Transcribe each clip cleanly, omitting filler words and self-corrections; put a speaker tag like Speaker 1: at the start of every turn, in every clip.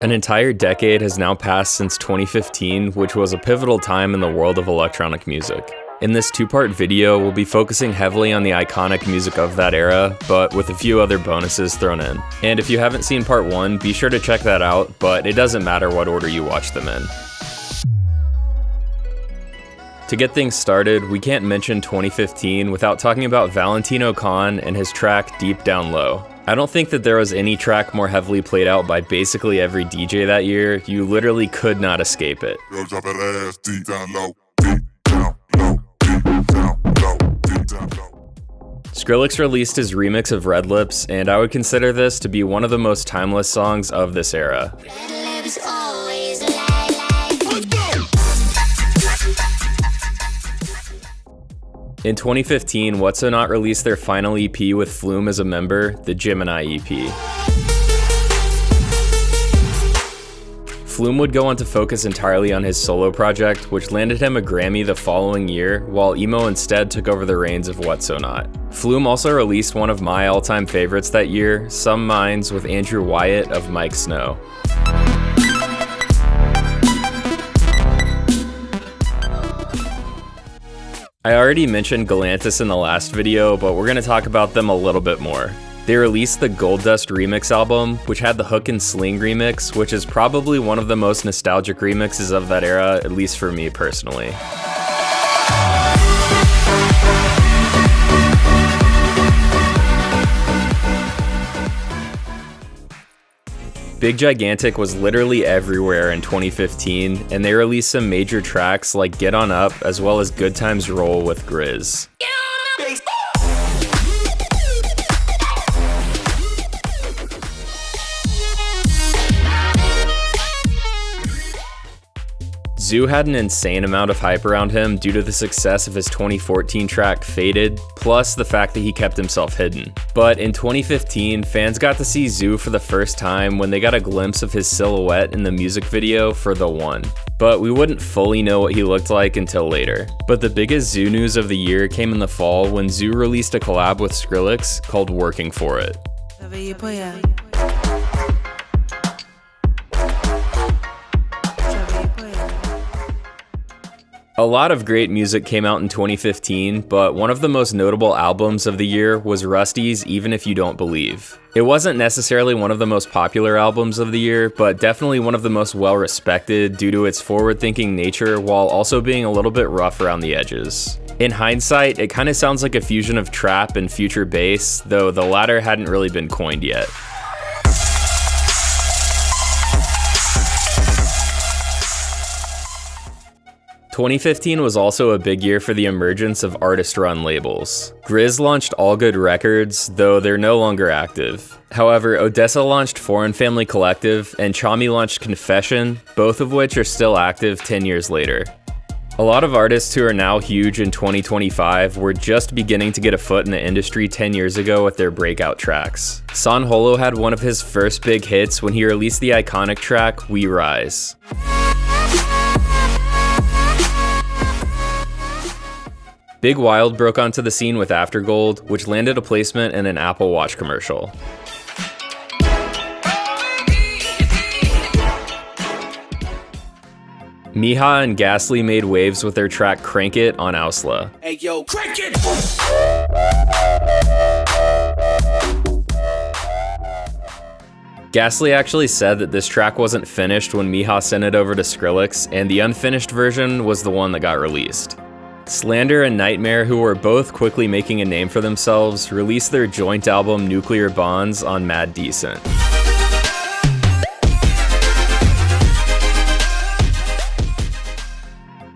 Speaker 1: An entire decade has now passed since 2015, which was a pivotal time in the world of electronic music. In this two-part video, we'll be focusing heavily on the iconic music of that era, but with a few other bonuses thrown in. And if you haven't seen part 1, be sure to check that out, but it doesn't matter what order you watch them in. To get things started, we can't mention 2015 without talking about Valentino Khan and his track Deep Down Low. I don't think that there was any track more heavily played out by basically every DJ that year. You literally could not escape it.
Speaker 2: Yo, drop that ass deep down low, deep down low, deep down low, deep down low.
Speaker 1: Skrillex released his remix of Red Lips, and I would consider this to be one of the most timeless songs of this era.
Speaker 3: Red lips always lie.
Speaker 2: Let's go!
Speaker 1: In 2015, Whatso Not released their final EP with Flume as a member, the Gemini EP. Flume would go on to focus entirely on his solo project, which landed him a Grammy the following year, while Emo instead took over the reins of Whatso Not. Flume also released one of my all-time favorites that year, Some Minds with Andrew Wyatt of Mike Snow. I already mentioned Galantis in the last video, but we're going to talk about them a little bit more. They released the Gold Dust remix album, which had the Hook and Sling remix, which is probably one of the most nostalgic remixes of that era, at least for me personally. Big Gigantic was literally everywhere in 2015, and they released some major tracks like Get On Up, as well as Good Times Roll with Grizz. Zoo had an insane amount of hype around him due to the success of his 2014 track Faded, plus the fact that he kept himself hidden. But in 2015, fans got to see Zoo for the first time when they got a glimpse of his silhouette in the music video for The One. But we wouldn't fully know what he looked like until later. But the biggest Zoo news of the year came in the fall when Zoo released a collab with Skrillex called Working For It. A lot of great music came out in 2015, but one of the most notable albums of the year was Rusty's Even If You Don't Believe. It wasn't necessarily one of the most popular albums of the year, but definitely one of the most well-respected due to its forward-thinking nature while also being a little bit rough around the edges. In hindsight, it kind of sounds like a fusion of trap and future bass, though the latter hadn't really been coined yet. – 2015 was also a big year for the emergence of artist-run labels. Grizz launched All Good Records, though they're no longer active. However, Odesza launched Foreign Family Collective, and Chami launched Confession, both of which are still active 10 years later. A lot of artists who are now huge in 2025 were just beginning to get a foot in the industry 10 years ago with their breakout tracks. San Holo had one of his first big hits when he released the iconic track We Rise. Big Wild broke onto the scene with Aftergold, which landed a placement in an Apple Watch commercial. Miha and Ghastly made waves with their track Crank It on Ausla.
Speaker 4: Hey yo, crank it!
Speaker 1: Ghastly actually said that this track wasn't finished when Miha sent it over to Skrillex, and the unfinished version was the one that got released. Slander and Nightmare, who were both quickly making a name for themselves, released their joint album Nuclear Bonds on Mad Decent.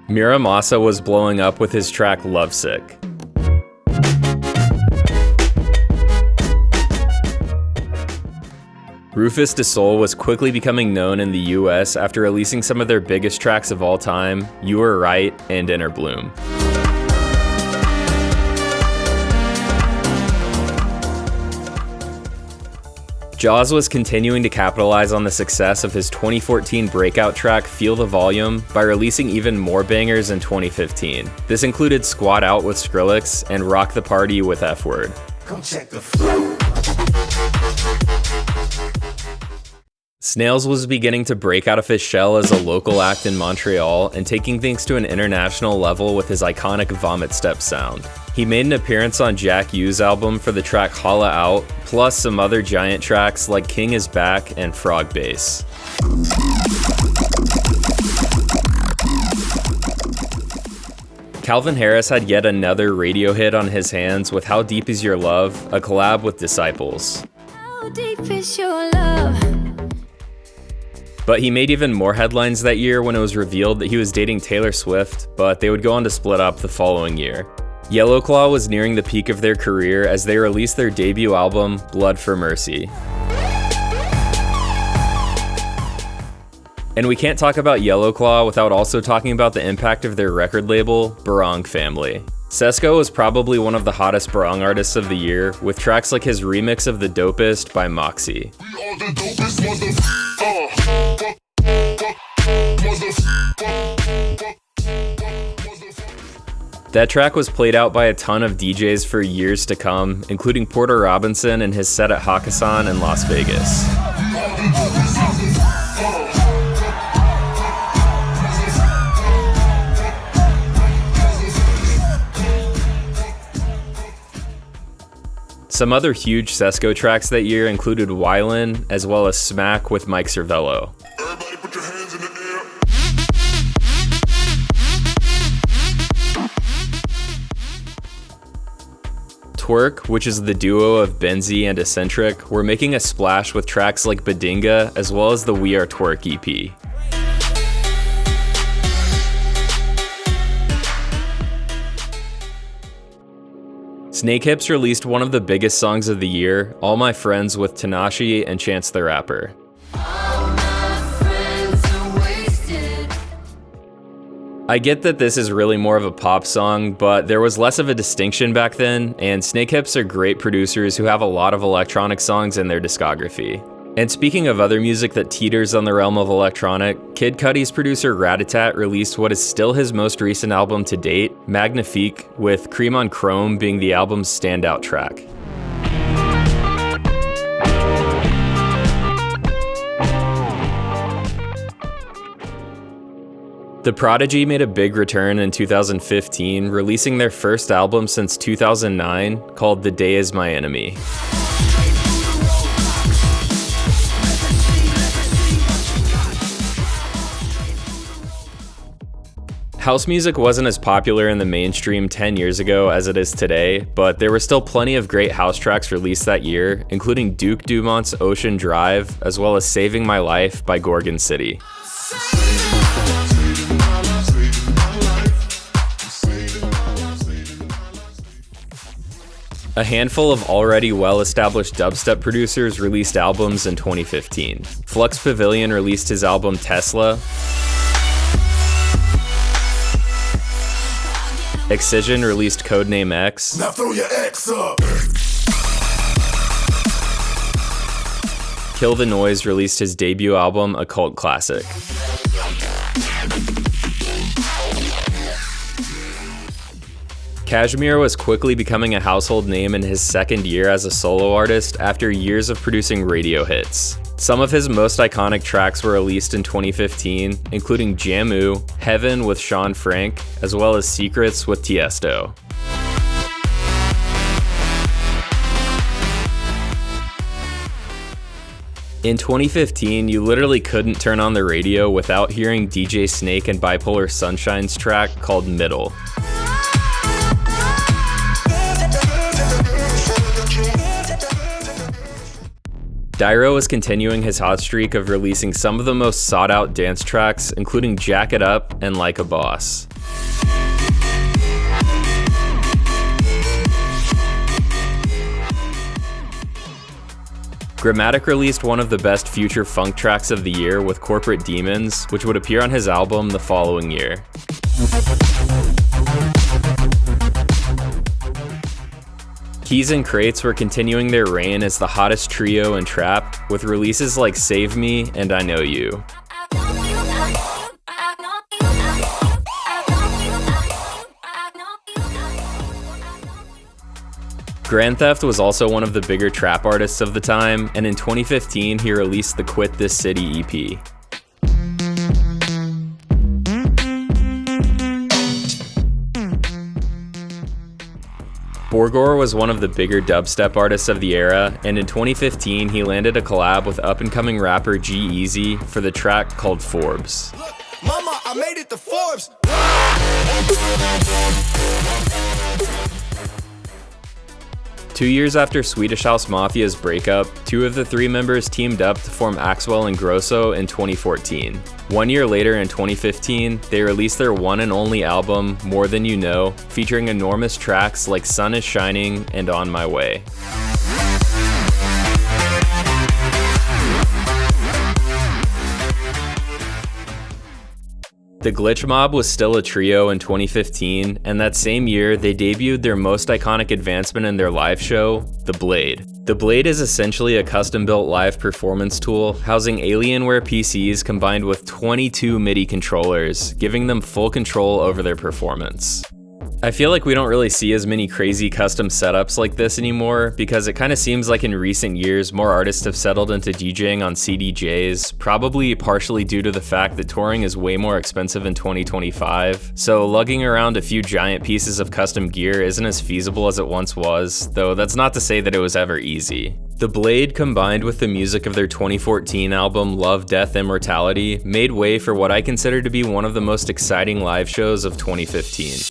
Speaker 1: Miramasa was blowing up with his track Lovesick. Rufus Du Sol was quickly becoming known in the US after releasing some of their biggest tracks of all time, You Were Right and Inner Bloom. Jaws was continuing to capitalize on the success of his 2014 breakout track Feel the Volume by releasing even more bangers in 2015. This included Squad Out with Skrillex and Rock the Party with F-Word.
Speaker 2: Come check the flow.
Speaker 1: Snails was beginning to break out of his shell as a local act in Montreal and taking things to an international level with his iconic vomit step sound. He made an appearance on Jack U's album for the track Holla Out, plus some other giant tracks like King Is Back and Frog Bass. Calvin Harris had yet another radio hit on his hands with How Deep Is Your Love, a collab with Disciples.
Speaker 4: How deep is your love?
Speaker 1: But he made even more headlines that year when it was revealed that he was dating Taylor Swift, but they would go on to split up the following year. Yellow Claw was nearing the peak of their career as they released their debut album, Blood for Mercy. And we can't talk about Yellow Claw without also talking about the impact of their record label, Barong Family. Cesco was probably one of the hottest Barong artists of the year, with tracks like his remix of The Dopest by Moxie. That track was played out by a ton of DJs for years to come, including Porter Robinson in his set at Hakkasan in Las Vegas. Some other huge Cesco tracks that year included Wylan, as well as Smack with Mike Cervello.
Speaker 2: Everybody put your hands in the air.
Speaker 1: Twerk, which is the duo of Benzi and Eccentric, were making a splash with tracks like Badinga, as well as the We Are Twerk EP. Snakehips released one of the biggest songs of the year, All My Friends with Tanashi and Chance the Rapper. I get that this is really more of a pop song, but there was less of a distinction back then, and Snakehips are great producers who have a lot of electronic songs in their discography. And speaking of other music that teeters on the realm of electronic, Kid Cudi's producer Ratatat released what is still his most recent album to date, Magnifique, with Cream on Chrome being the album's standout track. The Prodigy made a big return in 2015, releasing their first album since 2009, called The Day Is My Enemy. House music wasn't as popular in the mainstream 10 years ago as it is today, but there were still plenty of great house tracks released that year, including Duke Dumont's Ocean Drive, as well as Saving My Life by Gorgon City. A handful of already well-established dubstep producers released albums in 2015. Flux Pavilion released his album Tesla. Excision released Codename X.
Speaker 2: Now throw your X up.
Speaker 1: Kill the Noise released his debut album, A Cult Classic. Kashmir was quickly becoming a household name in his second year as a solo artist after years of producing radio hits. Some of his most iconic tracks were released in 2015, including Jammu, Heaven with Sean Frank, as well as Secrets with Tiesto. In 2015, you literally couldn't turn on the radio without hearing DJ Snake and Bipolar Sunshine's track called Middle. Dyro is continuing his hot streak of releasing some of the most sought-out dance tracks, including Jack It Up and Like a Boss. Grammatic released one of the best future funk tracks of the year with Corporate Demons, which would appear on his album the following year. Keys and Crates were continuing their reign as the hottest trio in trap, with releases like Save Me and I Know You. Grand Theft was also one of the bigger trap artists of the time, and in 2015 he released the Quit This City EP. Borgore was one of the bigger dubstep artists of the era, and in 2015 he landed a collab with up-and-coming rapper G-Eazy for the track called Forbes.
Speaker 5: Look, mama, I made it to Forbes.
Speaker 1: 2 years after Swedish House Mafia's breakup, 2 of the 3 members teamed up to form Axwell Ingrosso in 2014. 1 year later in 2015, they released their one and only album, More Than You Know, featuring enormous tracks like Sun Is Shining and On My Way. The Glitch Mob was still a trio in 2015, and that same year they debuted their most iconic advancement in their live show, the Blade. The Blade is essentially a custom-built live performance tool, housing Alienware PCs combined with 22 MIDI controllers, giving them full control over their performance. I feel like we don't really see as many crazy custom setups like this anymore, because it kind of seems like in recent years more artists have settled into DJing on CDJs, probably partially due to the fact that touring is way more expensive in 2025, so lugging around a few giant pieces of custom gear isn't as feasible as it once was, though that's not to say that it was ever easy. The Blade, combined with the music of their 2014 album Love, Death, Immortality, made way for what I consider to be one of the most exciting live shows of 2015.